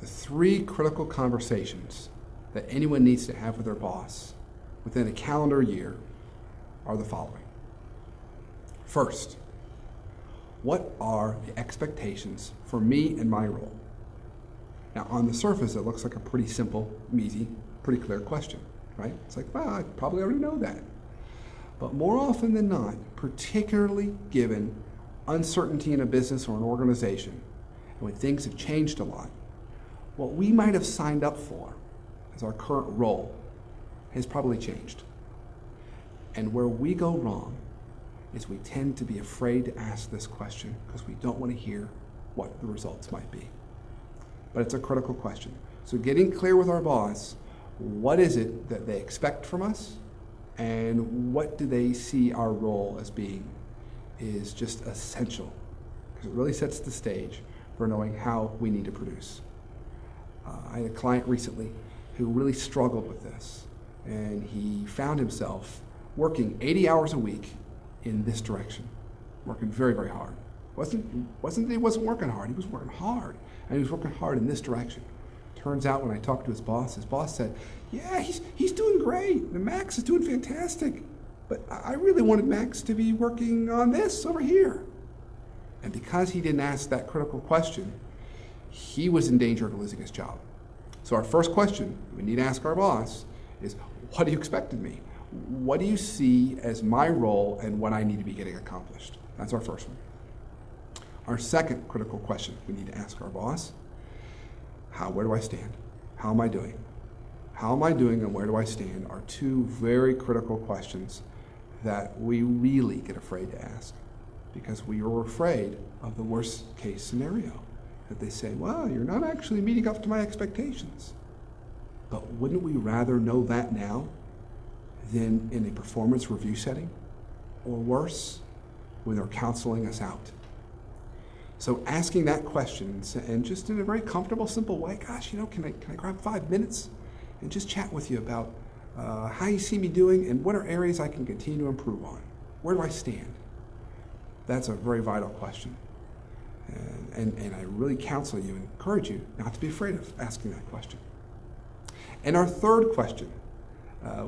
The three critical conversations that anyone needs to have with their boss within a calendar year are the following. First, what are the expectations for me and my role? Now, on the surface, it looks like a pretty simple, easy, pretty clear question, right? It's like, well, I probably already know that. But more often than not, particularly given uncertainty in a business or an organization, and when things have changed a lot, what we might have signed up for as our current role has probably changed. And where we go wrong is we tend to be afraid to ask this question because we don't want to hear what the results might be. But it's a critical question. So getting clear with our boss, what is it that they expect from us and what do they see our role as being is just essential because it really sets the stage for knowing how we need to produce. I had a client recently who really struggled with this, and he found himself working 80 hours a week in this direction, working very, very hard. Wasn't that he wasn't working hard, he was working hard, and he was working hard in this direction. Turns out when I talked to his boss said, yeah, he's doing great, and Max is doing fantastic, but I really wanted Max to be working on this over here. And because he didn't ask that critical question, he was in danger of losing his job. So our first question we need to ask our boss is, what do you expect of me? What do you see as my role and what I need to be getting accomplished? That's our first one. Our second critical question we need to ask our boss, where do I stand? How am I doing? How am I doing and where do I stand are two very critical questions that we really get afraid to ask because we are afraid of the worst case scenario. That they say, well, you're not actually meeting up to my expectations. But wouldn't we rather know that now than in a performance review setting? Or worse, when they're counseling us out? So asking that question and just in a very comfortable, simple way, gosh, can I grab 5 minutes and just chat with you about how you see me doing and what are areas I can continue to improve on? Where do I stand? That's a very vital question. And I really counsel you and encourage you not to be afraid of asking that question. And our third question,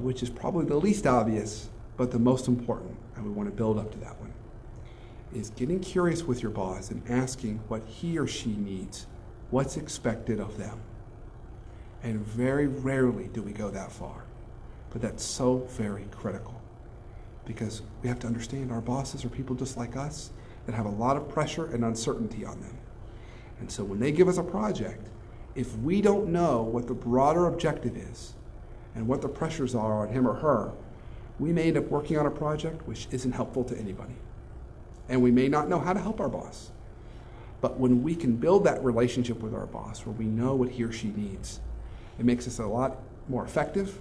which is probably the least obvious, but the most important, and we want to build up to that one, is getting curious with your boss and asking what he or she needs, what's expected of them. And very rarely do we go that far, but that's so very critical because we have to understand our bosses are people just like us that have a lot of pressure and uncertainty on them. And so when they give us a project, if we don't know what the broader objective is and what the pressures are on him or her, we may end up working on a project which isn't helpful to anybody. And we may not know how to help our boss. But when we can build that relationship with our boss where we know what he or she needs, it makes us a lot more effective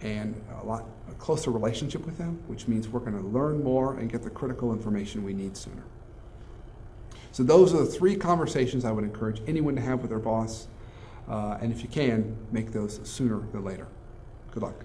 and a closer relationship with them, which means we're going to learn more and get the critical information we need sooner. So those are the three conversations I would encourage anyone to have with their boss. And if you can, make those sooner than later. Good luck.